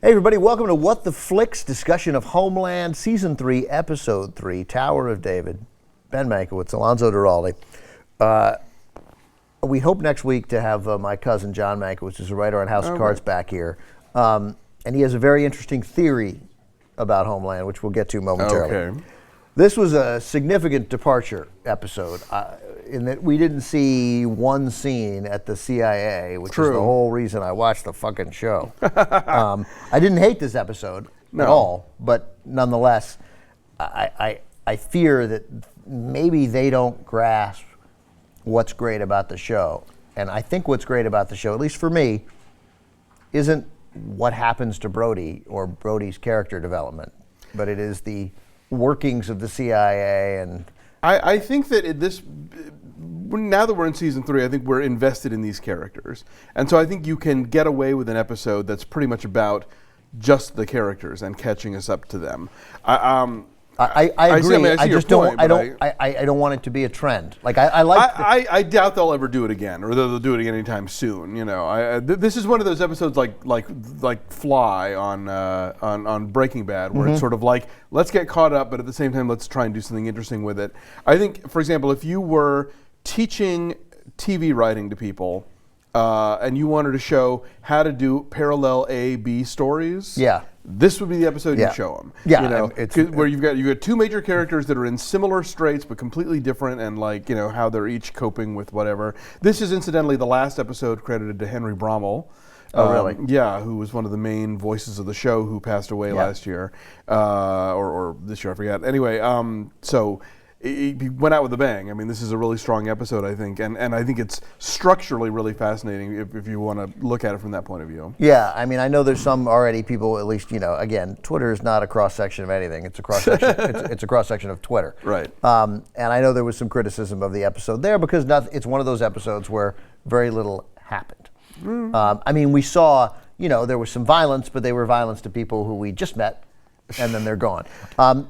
Hey everybody, welcome to What the Flicks, discussion of Homeland, Season 3, Episode 3, Tower of David. Ben Mankiewicz, Alonso Duralde. We hope next week to have my cousin John Mankiewicz, who's a writer on House of Cards, back here. And he has a very interesting theory about Homeland, which we'll get to momentarily. Okay. This was a significant departure episode in that we didn't see one scene at the CIA, which is the whole reason I watched the fucking show. I didn't hate this episode at all, but nonetheless, I fear that maybe they don't grasp what's great about the show. And I think what's great about the show, at least for me, isn't what happens to Brody or Brody's character development, but it is the workings of the CIA. And I think that now that we're in season 3, I think we're invested in these characters, and so I think you can get away with an episode that's pretty much about just the characters and catching us up to them. I agree. I just don't. I don't want it to be a trend. Like I doubt they'll ever do it again, or they'll do it again anytime soon. You know, this is one of those episodes like Fly on Breaking Bad, where it's sort of like, let's get caught up, but at the same time, let's try and do something interesting with it. I think, for example, if you were teaching TV writing to people, and you wanted to show how to do parallel A/B stories, this would be the episode you show them. Yeah, you know, where you've got two major characters that are in similar straits but completely different, and how they're each coping with whatever. This is incidentally the last episode credited to Henry Brommel. Oh, really? Yeah, who was one of the main voices of the show, who passed away last year, or this year, I forget. Anyway, so he went out with a bang. I mean, this is a really strong episode, I think, and I think it's structurally really fascinating if you want to look at it from that point of view. Yeah, I mean, I know there's some already people, at least, again, Twitter is not a cross-section of anything. It's a cross-section. it's a cross-section of Twitter. Right. And I know there was some criticism of the episode there because it's one of those episodes where very little happened. I mean, we saw, there was some violence, but they were violence to people who we just met, and then they're gone.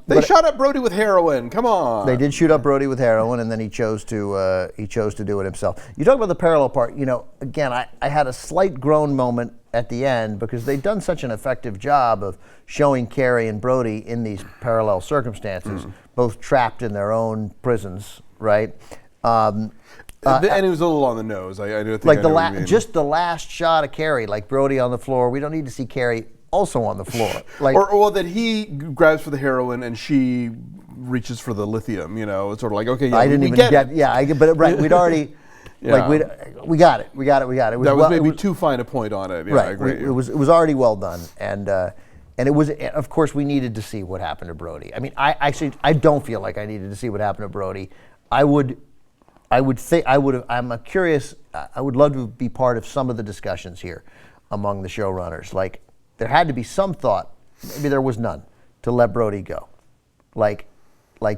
They shot up Brody with heroin. Come on. They did shoot up Brody with heroin, and then he chose to do it himself. You talk about the parallel part. Again, I had a slight groan moment at the end because they'd done such an effective job of showing Carrie and Brody in these parallel circumstances, both trapped in their own prisons, right? And it was a little on the nose. I do think like just the last shot of Carrie, like Brody on the floor. We don't need to see Carrie also on the floor, or that he grabs for the heroin and she reaches for the lithium. It's sort of like, okay, I didn't even get it. But right, we'd already we got it. That was maybe too fine a point on it. Yeah, right, I agree. It was already well done, and it was, of course, we needed to see what happened to Brody. I mean, I don't feel like I needed to see what happened to Brody. I'm curious. I would love to be part of some of the discussions here among the showrunners. Like, there had to be some thought, maybe there was none, to let Brody go. Like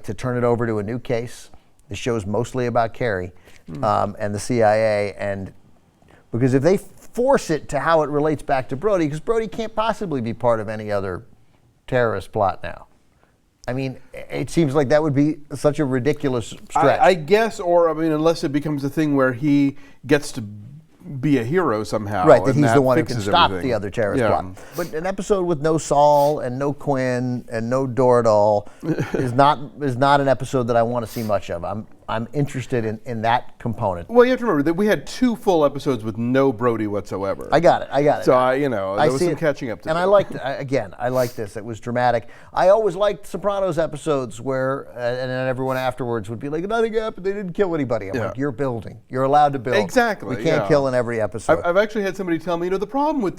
to turn it over to a new case. The show's mostly about Carrie and the CIA, and because if they force it to how it relates back to Brody, because Brody can't possibly be part of any other terrorist plot now. I mean, it seems like that would be such a ridiculous stretch. I guess, unless it becomes a thing where he gets to be a hero somehow. Right, that he's the one who can stop the other terrorist plot. But an episode with no Saul and no Quinn and no Duralde is not an episode that I want to see much of. I'm interested in that component. Well, you have to remember that we had 2 full episodes with no Brody whatsoever. I got it. So there was some catching up to do. And I liked it. I liked this. It was dramatic. I always liked Sopranos episodes where, and then everyone afterwards would be like, nothing happened, they didn't kill anybody. I'm like, you're building. You're allowed to build. Exactly. We can't kill in every episode. I've actually had somebody tell me, the problem with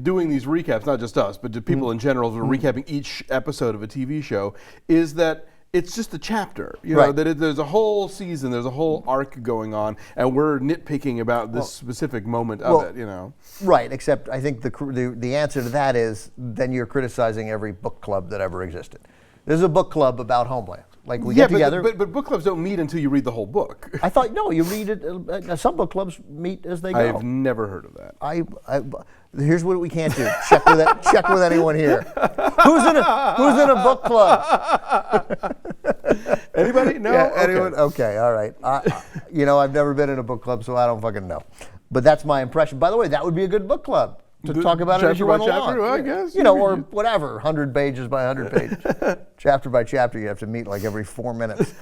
doing these recaps, not just us, but to people in general who are recapping each episode of a TV show, is that it's just a chapter, that there's a whole season, there's a whole arc going on, and we're nitpicking about this specific moment of it, Right, except I think the answer to that is then you're criticizing every book club that ever existed. There's a book club about Homeland. Like we get together. But book clubs don't meet until you read the whole book. I thought, no, you read it. Some book clubs meet as they go. I've never heard of that. Here's what we can't do. Check with anyone here. Who's in a book club? Anybody? No. Yeah, anyone? Okay, all right. I've never been in a book club, so I don't fucking know. But that's my impression. By the way, that would be a good book club. to talk about it as you went along. Well, I guess. Or whatever, 100 pages by 100 pages. Chapter by chapter, you have to meet like every 4 minutes.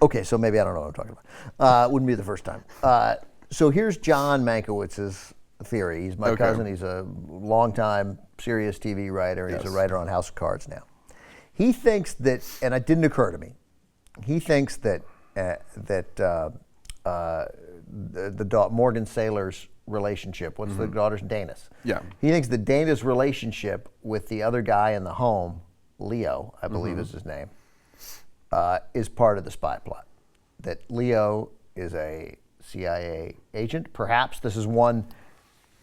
Okay, so maybe I don't know what I'm talking about. Wouldn't be the first time. So here's John Mankiewicz's theory. He's my cousin. He's a longtime serious TV writer. He's a writer on House of Cards now. He thinks that, and it didn't occur to me, he thinks that Morgan Saylor's relationship, what's the daughter's, Dana's? Yeah. He thinks that Dana's relationship with the other guy in the home, Leo, I believe is his name, is part of the spy plot. That Leo is a CIA agent. Perhaps this is one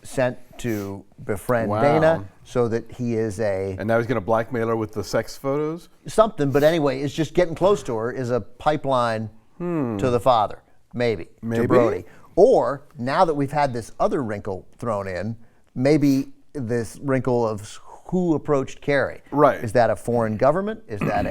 sent to befriend Dana so that he is a... And now he's going to blackmail her with the sex photos? Something, but anyway, it's just getting close to her is a pipeline to the father, maybe, to Brody. Or, now that we've had this other wrinkle thrown in, maybe this wrinkle of who approached Carrie. Right. Is that a foreign government? Is that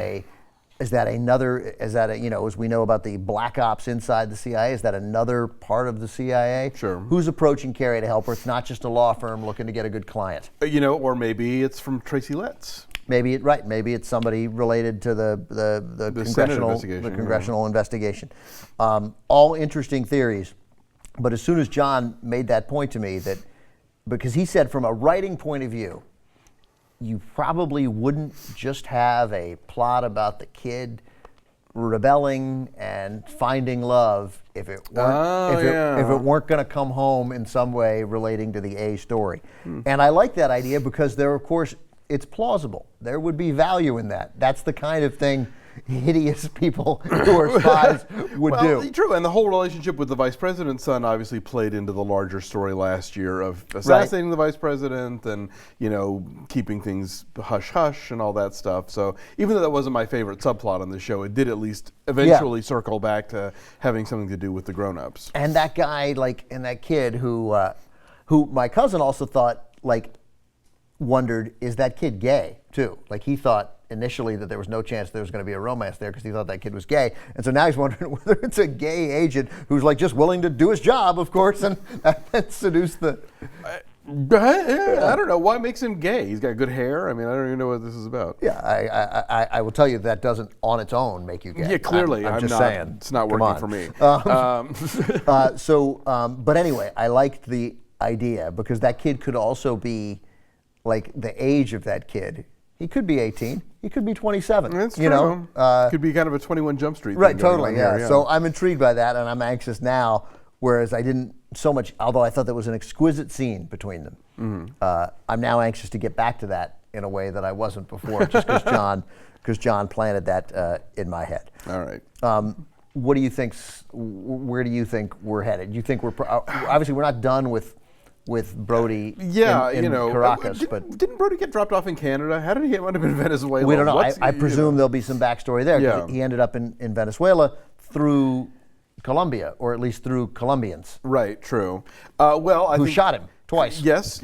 as we know about the black ops inside the CIA, is that another part of the CIA? Sure. Who's approaching Carrie to help her? It's not just a law firm looking to get a good client. Or maybe it's from Tracy Letts. Maybe it's somebody related to the congressional investigation. All interesting theories, but as soon as John made that point to me, that because he said from a writing point of view, you probably wouldn't just have a plot about the kid rebelling and finding love if it weren't going to come home in some way relating to the A story. And I like that idea because it's plausible. There would be value in that. That's the kind of thing hideous people who are spies would do. True, and the whole relationship with the vice president's son obviously played into the larger story last year of assassinating the vice president and, keeping things hush-hush and all that stuff. So even though that wasn't my favorite subplot on the show, it did at least eventually circle back to having something to do with the grown-ups. And that guy, and that kid who my cousin also thought, wondered, is that kid gay, too? He thought initially that there was no chance there was going to be a romance there because he thought that kid was gay. And so now he's wondering whether it's a gay agent who's just willing to do his job, of course, and seduce the... I don't know. Why makes him gay? He's got good hair. I mean, I don't even know what this is about. Yeah, I will tell you that doesn't on its own make you gay. Yeah, clearly. I'm just saying. It's not working for me. But anyway, I liked the idea because that kid could also be the age of that kid. He could be 18. He could be 27. That's true. Could be kind of a 21 Jump Street. Right, totally, yeah. So I'm intrigued by that, and I'm anxious now, whereas I didn't so much, although I thought that was an exquisite scene between them. I'm now anxious to get back to that in a way that I wasn't before, just because John planted that in my head. All right. What do you think, where do you think we're headed? You think obviously we're not done with Brody in Caracas. But didn't Brody get dropped off in Canada? How did he end up in Venezuela? We don't know. I presume there'll be some backstory there. Yeah. He ended up in Venezuela through Colombia, or at least through Colombians. Right, true. I think shot him twice. Yes.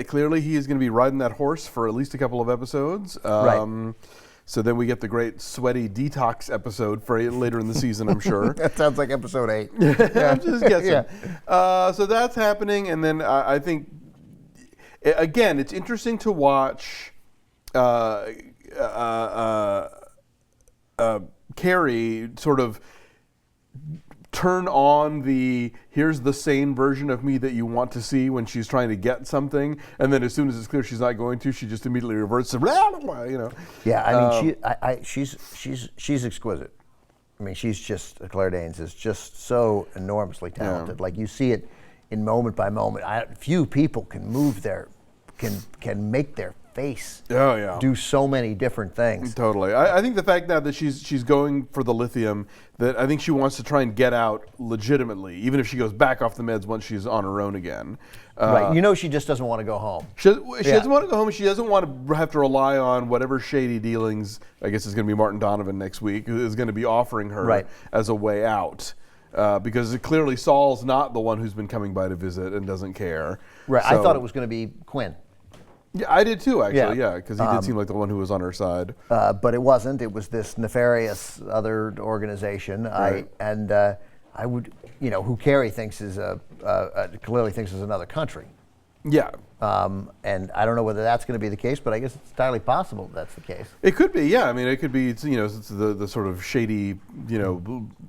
Clearly he is going to be riding that horse for at least a couple of episodes. Right. So then we get the great sweaty detox episode for later in the season, I'm sure. That sounds like episode 8. I'm just guessing. So that's happening, and then I think, again, it's interesting to watch Carrie sort of turn on here's the sane version of me that you want to see when she's trying to get something, and then as soon as it's clear she's not going to, she just immediately reverts to Yeah, I mean, she's exquisite. I mean, Claire Danes is just so enormously talented. You see it in moment by moment. Few people can can make their face do so many different things. Totally. I think the fact now that she's going for the lithium, that I think she wants to try and get out legitimately, even if she goes back off the meds once she's on her own again. Right. She just doesn't want to go home. She doesn't want to go home. She doesn't want to have to rely on whatever shady dealings, I guess it's going to be Martin Donovan next week, who is going to be offering her as a way out. Because clearly Saul's not the one who's been coming by to visit and doesn't care. Right. So, I thought it was going to be Quinn. Yeah, I did too, actually, because he did seem like the one who was on her side. But it wasn't. It was this nefarious other organization. Right. I would, who Carrie thinks is clearly thinks is another country. Yeah. And I don't know whether that's going to be the case, but I guess it's entirely possible that's the case. It could be, yeah. I mean, it could be, it's the sort of shady,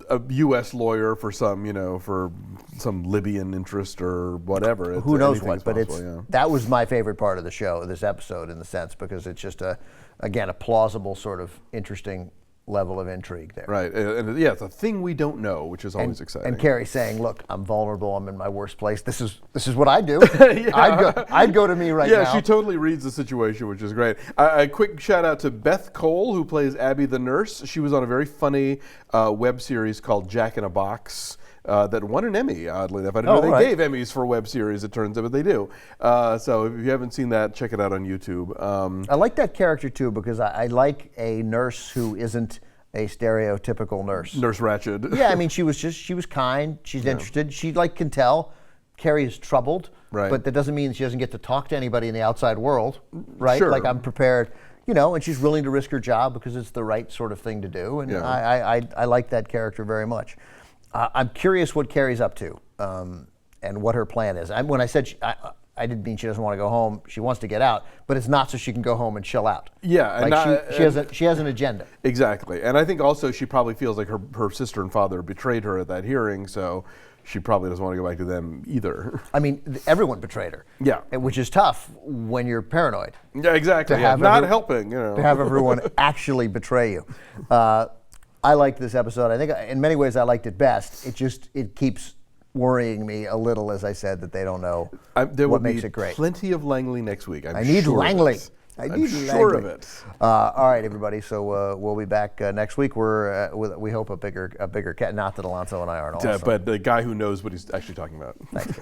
a U.S. lawyer for some Libyan interest or whatever. Who knows what? But possible, that was my favorite part of the show, this episode, in the sense because it's just a plausible sort of interesting level of intrigue there. Right, and yeah, it's a thing we don't know, which is always exciting. And Carrie saying, "Look, I'm vulnerable. I'm in my worst place. This is what I do. Yeah. I'd go to me right now." Yeah, she totally reads the situation, which is great. A quick shout out to Beth Cole, who plays Abby the nurse. She was on a very funny web series called Jack in a Box. That won an Emmy, oddly enough. I didn't know they gave Emmys for web series, it turns out, but they do. So if you haven't seen that, check it out on YouTube. I like that character, too, because I like a nurse who isn't a stereotypical nurse. Nurse Ratched. Yeah, I mean, she was kind, she's interested. She, can tell Carrie is troubled, but that doesn't mean she doesn't get to talk to anybody in the outside world, right? Sure. Like, I'm prepared, and she's willing to risk her job because it's the right sort of thing to do, and I like that character very much. I'm curious what Carrie's up to and what her plan is. When I said I didn't mean she doesn't want to go home. She wants to get out, but it's not so she can go home and chill out. Yeah, she has an agenda. Exactly, and I think also she probably feels like her sister and father betrayed her at that hearing, so she probably doesn't want to go back to them either. I mean, everyone betrayed her. Yeah, which is tough when you're paranoid. Yeah, exactly. Not helping. To have everyone actually betray you. I liked this episode. I think in many ways I liked it best. It keeps worrying me a little, as I said, that they don't know what makes it great. Plenty of Langley next week. I need Langley. I'm sure of it. All right, everybody. So we'll be back next week. We're we hope a bigger cat. Not that Alonso and I aren't. Also. But the guy who knows what he's actually talking about. Thanks.